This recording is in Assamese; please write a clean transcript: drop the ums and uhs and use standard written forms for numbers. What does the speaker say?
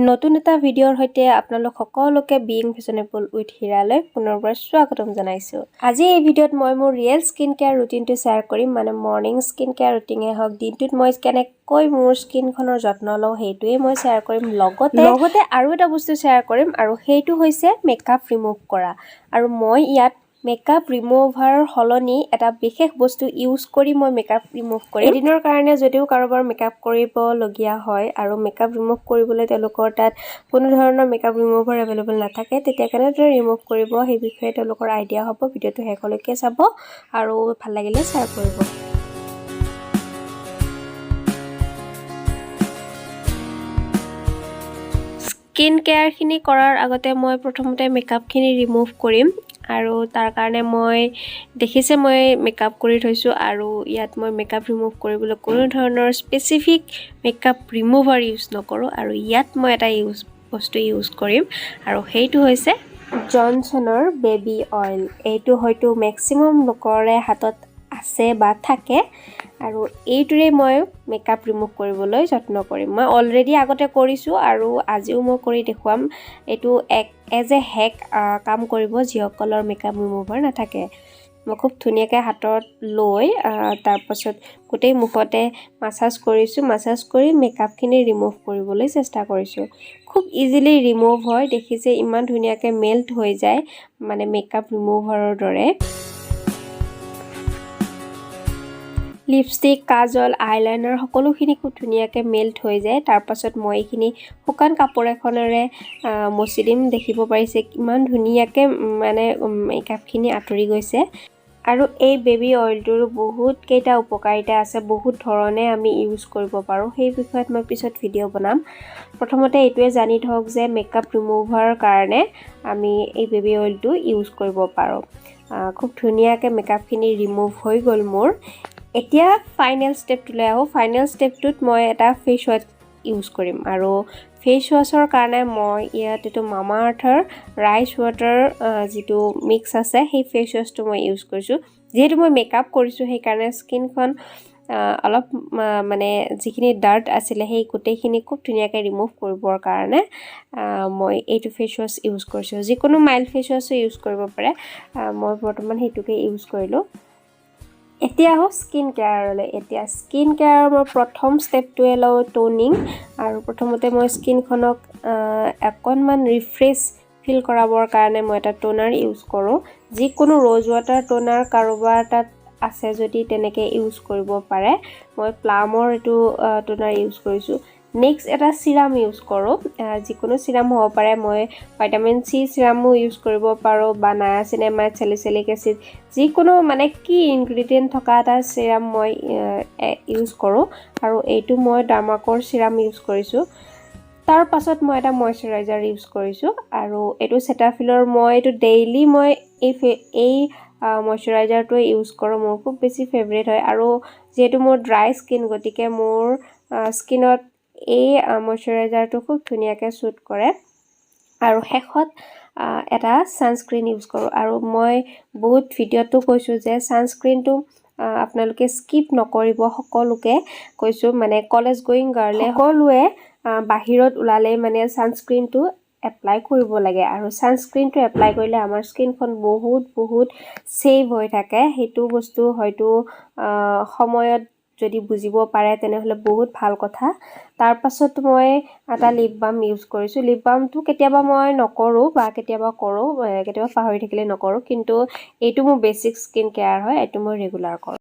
নতুন এটা ভিডিঅ'ৰ সৈতে আপোনালোক সকলোকে বিং ফেশনেবল উইথ হিৰালৈ পুনৰবাৰ স্বাগতম জনাইছোঁ। আজি এই ভিডিঅ'ত মই মোৰ ৰিয়েল স্কিন কেয়াৰ ৰুটিনটো শ্বেয়াৰ কৰিম। মানে মৰ্ণিং স্কিন কেয়াৰ ৰুটিনে হওক, দিনটোত মই কেনেকৈ মোৰ স্কিনখনৰ যত্ন লওঁ সেইটোৱে মই শ্বেয়াৰ কৰিম। লগতে আৰু এটা বস্তু শ্বেয়াৰ কৰিম, আৰু সেইটো হৈছে মেকআপ ৰিমুভ কৰা। আৰু মই ইয়াত মেকআপ ৰিমুভাৰ সলনি এটা বিশেষ বস্তু ইউজ কৰি মই মেকআপ ৰিমুভ কৰিম। এদিনৰ কাৰণে যদিও কাৰোবাৰ মেকআপ কৰিবলগীয়া হয় আৰু মেকআপ ৰিমুভ কৰিবলৈ তেওঁলোকৰ তাত কোনো ধৰণৰ মেকআপ ৰিমুভাৰ এভেইলেবল নাথাকে, তেতিয়া কেনেদৰে ৰিমুভ কৰিব সেই বিষয়ে তেওঁলোকৰ আইডিয়া হ'ব। ভিডিঅ'টো শেষলৈকে চাব আৰু ভাল লাগিলে শ্বেয়াৰ কৰিব। স্কিন কেয়াৰখিনি কৰাৰ আগতে মই প্ৰথমতে মেকআপখিনি ৰিমুভ কৰিম, আৰু তাৰ কাৰণে মই দেখিছে মই মেকআপ কৰি থৈছোঁ। আৰু ইয়াত মই মেকআপ ৰিমুভ কৰিবলৈ কোনো ধৰণৰ স্পেচিফিক মেকআপ ৰিমুভাৰ ইউজ নকৰোঁ। আৰু ইয়াত মই এটা বস্তু ইউজ কৰিম, আৰু সেইটো হৈছে জনছনৰ বেবী অইল। এইটো হয়তো মেক্সিমাম লোকৰে হাতত আছে বা থাকে, আৰু এইটোৰে মই মেকআপ ৰিমুভ কৰিবলৈ যত্ন কৰিম। মই অলৰেডি আগতে কৰিছোঁ আৰু আজিও মই কৰি দেখুৱাম। এইটো এজ এ হেক কাম কৰিব যিসকলৰ মেকআপ ৰিমুভাৰ নাথাকে। মই খুব ধুনীয়াকৈ হাতত লৈ তাৰপাছত গোটেই মুখতে মাছাজ কৰিছোঁ। মাছাজ কৰি মেকআপখিনি ৰিমুভ কৰিবলৈ চেষ্টা কৰিছোঁ। খুব ইজিলি ৰিমুভ হয়, দেখিছে ইমান ধুনীয়াকৈ মেল্ট হৈ যায়, মানে মেকআপ ৰিমুভাৰৰ দৰে। লিপষ্টিক, কাজল, আইলাইনাৰ সকলোখিনি খুব ধুনীয়াকৈ মেল্ট হৈ যায়। তাৰপাছত মই এইখিনি শুকান কাপোৰ এখনেৰে মচি দিম। দেখিব পাৰিছে কিমান ধুনীয়াকৈ মানে মেকআপখিনি আঁতৰি গৈছে। আৰু এই বেবী অইলটোৰ বহুত কেইটা উপকাৰিতা আছে, বহুত ধৰণে আমি ইউজ কৰিব পাৰোঁ। সেই বিষয়ত মই পিছত ভিডিঅ' বনাম। প্ৰথমতে এইটোৱে জানি থওক যে মেকআপ ৰিমুভাৰ কাৰণে আমি এই বেবী অইলটো ইউজ কৰিব পাৰোঁ। খুব ধুনীয়াকৈ মেকআপখিনি ৰিমুভ হৈ গ'ল মোৰ। এতিয়া ফাইনেল ষ্টেপটোলৈ আহোঁ। ফাইনেল ষ্টেপটোত মই এটা ফেচ ৱাছ ইউজ কৰিম, আৰু ফেচ ৱাছৰ কাৰণে মই ইয়াত এইটো মামা আৰ্থৰ ৰাইচ ৱাটাৰ যিটো মিক্স আছে সেই ফেচ ৱাছটো মই ইউজ কৰিছোঁ। যিহেতু মই মেকআপ কৰিছোঁ সেইকাৰণে স্কিনখন অলপ মানে যিখিনি ডাৰ্ট আছিলে সেই গোটেইখিনি খুব ধুনীয়াকৈ ৰিমুভ কৰিবৰ কাৰণে মই এইটো ফেচ ৱাছ ইউজ কৰিছোঁ। যিকোনো মাইল্ড ফেচ ৱাছো ইউজ কৰিব পাৰে, মই বৰ্তমান সেইটোকে ইউজ কৰিলোঁ। এতিয়া আহোঁ স্কিন কেয়াৰলৈ। এতিয়া স্কিন কেয়াৰৰ মই প্ৰথম ষ্টেপটোৱে লওঁ টোনিং। আৰু প্ৰথমতে মই স্কিনখনক অকণমান ৰিফ্ৰেছ ফিল কৰাবৰ কাৰণে মই এটা টোনাৰ ইউজ কৰোঁ। যিকোনো ৰ'জ ৱাটাৰ টোনাৰ কাৰোবাৰ তাত আছে যদি তেনেকৈ ইউজ কৰিব পাৰে। মই প্লামৰ এইটো টোনাৰ ইউজ কৰিছোঁ। নেক্সট এটা চিৰাম ইউজ কৰোঁ, যিকোনো চিৰাম হ'ব পাৰে। মই ভিটামিন চি চিৰামো ইউজ কৰিব পাৰোঁ, বা নায়াচিনামাইড, চেলিচিলিক এচিড, যিকোনো মানে কি ইনগ্ৰিডিয়েণ্ট থকা এটা চিৰাম মই ইউজ কৰোঁ। আৰু এইটো মই ডাৰ্মাকৰ চিৰাম ইউজ কৰিছোঁ। তাৰ পাছত মই এটা মইশ্চাৰাইজাৰ ইউজ কৰিছোঁ, আৰু এইটো চেটাফিলৰ। মই এইটো ডেইলি মই এই মইশ্চাৰাইজাৰটোৱে ইউজ কৰোঁ। মোৰ খুব বেছি ফেভৰেট হয়, আৰু যিহেতু মোৰ ড্ৰাই স্কিন, গতিকে মোৰ স্কিনত এই মইশ্চাৰাইজাৰটো খুব ধুনীয়াকৈ শ্বুট কৰে। আৰু শেষত এটা ছানস্ক্ৰীন ইউজ কৰোঁ। আৰু মই বহুত ভিডিঅ'টো কৈছোঁ যে ছানস্ক্ৰীনটো আপোনালোকে স্কিপ নকৰিব, সকলোকে কৈছোঁ। মানে কলেজ গোয়িং গাৰ্লে সকলোৱে বাহিৰত ওলালেই মানে ছানস্ক্ৰীনটো এপ্লাই কৰিব লাগে। আৰু ছানস্ক্ৰীনটো এপ্লাই কৰিলে আমাৰ স্কিনখন বহুত ছেভ হৈ থাকে। সেইটো বস্তু হয়তো সময়ত যদি বুজিব পাৰে তেনেহ'লে বহুত ভাল কথা। তাৰ পাছত মই এটা লিপ বাম ইউজ কৰিছোঁ। লিপ বামটো কেতিয়াবা মই নকৰোঁ, বা কেতিয়াবা কৰোঁ, কেতিয়াবা পাহৰি থাকিলে নকৰোঁ, কিন্তু এইটো মোৰ বেছিক স্কিন কেয়াৰ হয়, এইটো মই ৰেগুলাৰ কৰোঁ।